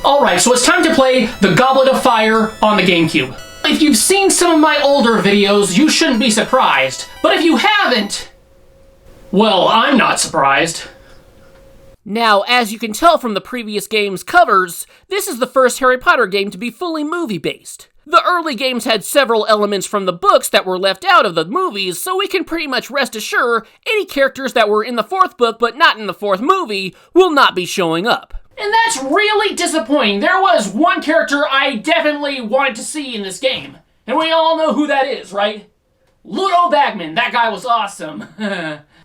Alright, so it's time to play the Goblet of Fire on the GameCube. If you've seen some of my older videos, you shouldn't be surprised. But if you haven't, well, I'm not surprised. Now, as you can tell from the previous game's covers, this is the first Harry Potter game to be fully movie-based. The early games had several elements from the books that were left out of the movies, so we can pretty much rest assured any characters that were in the fourth book but not in the fourth movie will not be showing up. And that's really disappointing. There was one character I definitely wanted to see in this game. And we all know who that is, right? Ludo Bagman. That guy was awesome.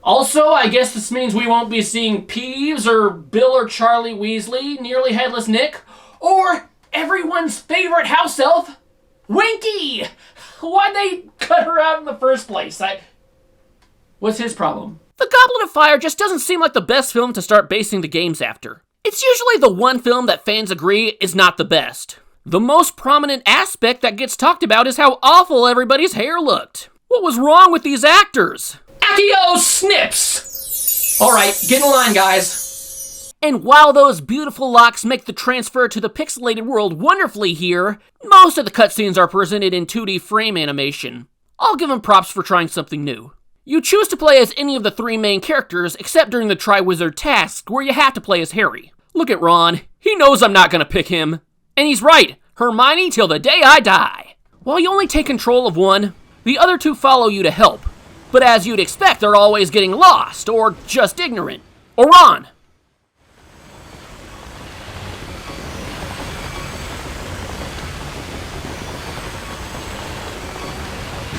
Also, I guess this means we won't be seeing Peeves or Bill or Charlie Weasley, Nearly Headless Nick, or everyone's favorite house elf, Winky! Why'd they cut her out in the first place? What's his problem? The Goblet of Fire just doesn't seem like the best film to start basing the games after. It's usually the one film that fans agree is not the best. The most prominent aspect that gets talked about is how awful everybody's hair looked. What was wrong with these actors? Accio Snips! Alright, get in line, guys. And while those beautiful locks make the transfer to the pixelated world wonderfully here, most of the cutscenes are presented in 2D frame animation. I'll give them props for trying something new. You choose to play as any of the three main characters except during the Triwizard task where you have to play as Harry. Look at Ron. He knows I'm not gonna pick him. And he's right. Hermione till the day I die. While you only take control of one, the other two follow you to help. But as you'd expect, they're always getting lost, or just ignorant. Or Ron.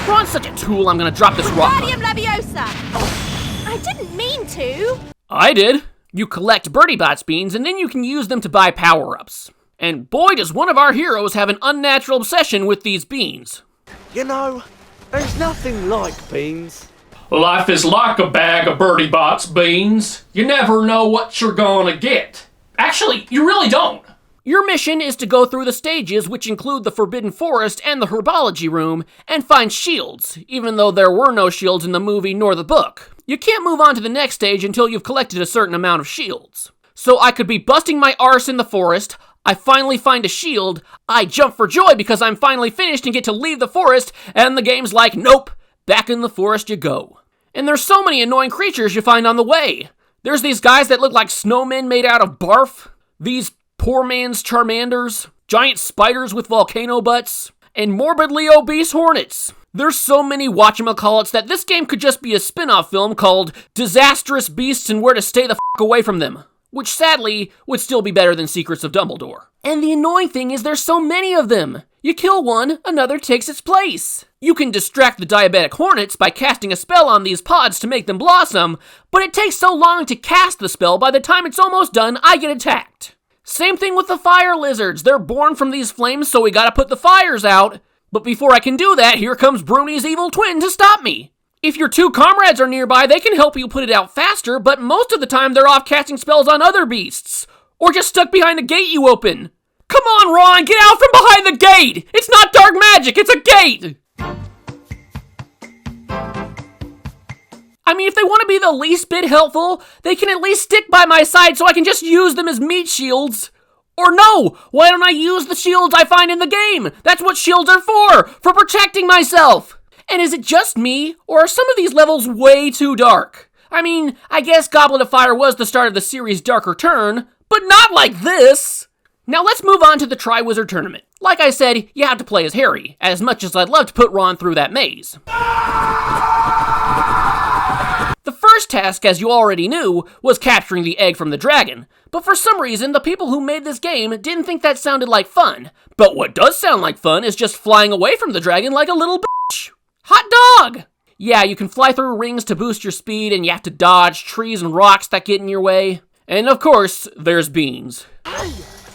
Ron's such a tool, I'm gonna drop this rock. Wingardium Leviosa! I didn't mean to. I did. You collect Birdie Bots beans, and then you can use them to buy power-ups. And boy, does one of our heroes have an unnatural obsession with these beans. You know, there's nothing like beans. Life is like a bag of Birdie Bots beans. You never know what you're gonna get. Actually, you really don't. Your mission is to go through the stages, which include the Forbidden Forest and the Herbology Room, and find shields, even though there were no shields in the movie nor the book. You can't move on to the next stage until you've collected a certain amount of shields. So I could be busting my arse in the forest, I finally find a shield, I jump for joy because I'm finally finished and get to leave the forest, and the game's like, nope, back in the forest you go. And there's so many annoying creatures you find on the way. There's these guys that look like snowmen made out of barf, these poor man's Charmanders, giant spiders with volcano butts, and morbidly obese hornets. There's so many whatchamacallits that this game could just be a spin-off film called Disastrous Beasts and Where to Stay the F*** Away From Them, which sadly would still be better than Secrets of Dumbledore. And the annoying thing is there's so many of them. You kill one, another takes its place. You can distract the diabetic hornets by casting a spell on these pods to make them blossom, but it takes so long to cast the spell by the time it's almost done, I get attacked. Same thing with the fire lizards. They're born from these flames, so we gotta put the fires out. But before I can do that, here comes Bruni's evil twin to stop me. If your two comrades are nearby, they can help you put it out faster, but most of the time they're off casting spells on other beasts. Or just stuck behind the gate you open. Come on, Ron, get out from behind the gate! It's not dark magic, it's a gate! I mean, if they want to be the least bit helpful, they can at least stick by my side so I can just use them as meat shields. Or no, why don't I use the shields I find in the game? That's what shields are for protecting myself. And is it just me, or are some of these levels way too dark? I mean, I guess Goblet of Fire was the start of the series' darker turn, but not like this. Now let's move on to the Triwizard Tournament. Like I said, you have to play as Harry, as much as I'd love to put Ron through that maze. The first task, as you already knew, was capturing the egg from the dragon, but for some reason, the people who made this game didn't think that sounded like fun. But what does sound like fun is just flying away from the dragon like a little bitch. Hot dog! Yeah, you can fly through rings to boost your speed, and you have to dodge trees and rocks that get in your way. And of course, there's beans. Hey,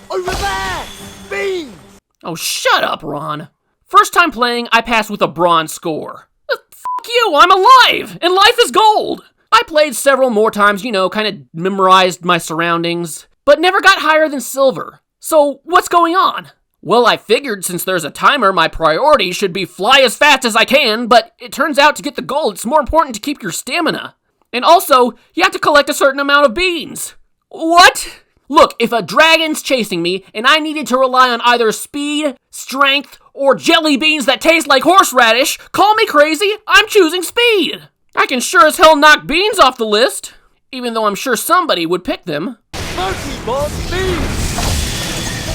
over there! Beans! Oh, shut up, Ron. First time playing, I passed with a bronze score. Fuck you, I'm alive, and life is gold! I played several more times, you know, kind of memorized my surroundings, but never got higher than silver. So, what's going on? Well, I figured since there's a timer, my priority should be fly as fast as I can, but it turns out to get the gold, it's more important to keep your stamina. And also, you have to collect a certain amount of beans. What? Look, if a dragon's chasing me and I needed to rely on either speed, strength, or jelly beans that taste like horseradish, call me crazy, I'm choosing speed. I can sure as hell knock beans off the list, even though I'm sure somebody would pick them. Pokeball speed!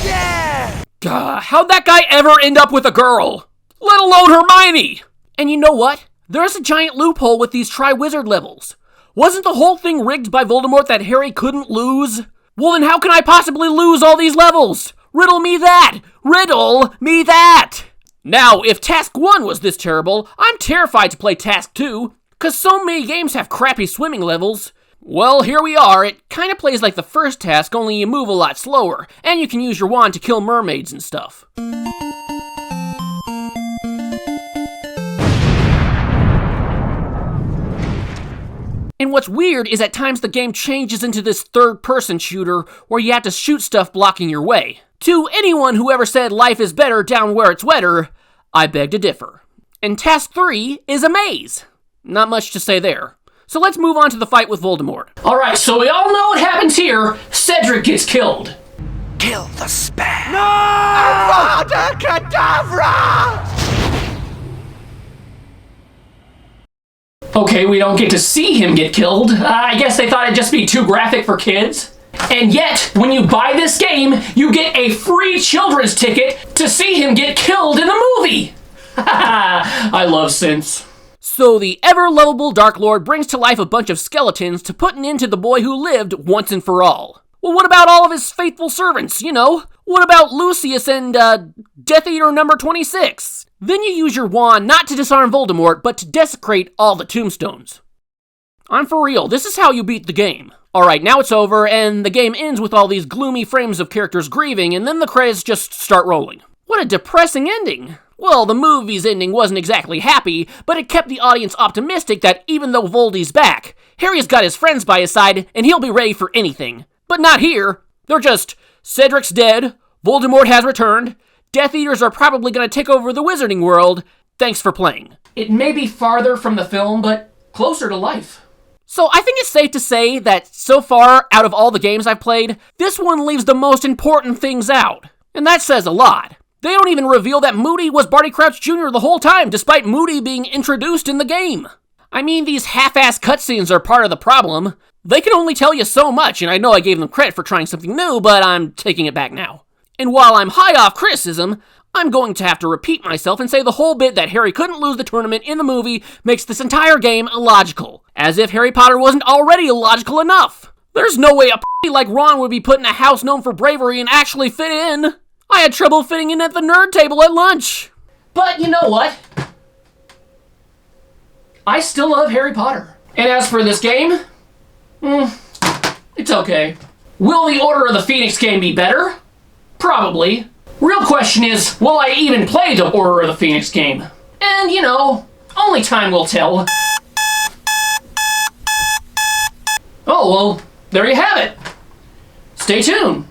Yeah! Gah, how'd that guy ever end up with a girl? Let alone Hermione! And you know what? There's a giant loophole with these Triwizard levels. Wasn't the whole thing rigged by Voldemort that Harry couldn't lose? Well, then how can I possibly lose all these levels? Riddle me that! Riddle me that! Now, if Task 1 was this terrible, I'm terrified to play Task 2, because so many games have crappy swimming levels. Well, here we are. It kind of plays like the first task, only you move a lot slower, and you can use your wand to kill mermaids and stuff. And what's weird is at times the game changes into this third-person shooter where you have to shoot stuff blocking your way. To anyone who ever said life is better down where it's wetter, I beg to differ. And Task 3 is a maze. Not much to say there. So let's move on to the fight with Voldemort. Alright, so we all know what happens here. Cedric gets killed. Kill the spam! No! Avada Kedavra! Okay, we don't get to see him get killed. I guess they thought it'd just be too graphic for kids. And yet, when you buy this game, you get a free children's ticket to see him get killed in the movie. I love synths. So the ever-lovable Dark Lord brings to life a bunch of skeletons to put an end to the boy who lived once and for all. Well, what about all of his faithful servants, you know? What about Lucius and, Death Eater number 26? Then you use your wand not to disarm Voldemort, but to desecrate all the tombstones. I'm for real, this is how you beat the game. Alright, now it's over, and the game ends with all these gloomy frames of characters grieving, and then the credits just start rolling. What a depressing ending. Well, the movie's ending wasn't exactly happy, but it kept the audience optimistic that even though Voldy's back, Harry's got his friends by his side, and he'll be ready for anything. But not here. They're just, Cedric's dead, Voldemort has returned, Death Eaters are probably gonna take over the wizarding world, thanks for playing. It may be farther from the film, but closer to life. So I think it's safe to say that so far, out of all the games I've played, this one leaves the most important things out. And that says a lot. They don't even reveal that Moody was Barty Crouch Jr. the whole time, despite Moody being introduced in the game. I mean, these half-ass cutscenes are part of the problem. They can only tell you so much, and I know I gave them credit for trying something new, but I'm taking it back now. And while I'm high off criticism, I'm going to have to repeat myself and say the whole bit that Harry couldn't lose the tournament in the movie makes this entire game illogical. As if Harry Potter wasn't already illogical enough. There's no way a p*** like Ron would be put in a house known for bravery and actually fit in. I had trouble fitting in at the nerd table at lunch. But you know what? I still love Harry Potter. And as for this game, it's okay. Will the Order of the Phoenix game be better? Probably. Real question is, will I even play the Order of the Phoenix game? And you know, only time will tell. Oh, well, there you have it. Stay tuned.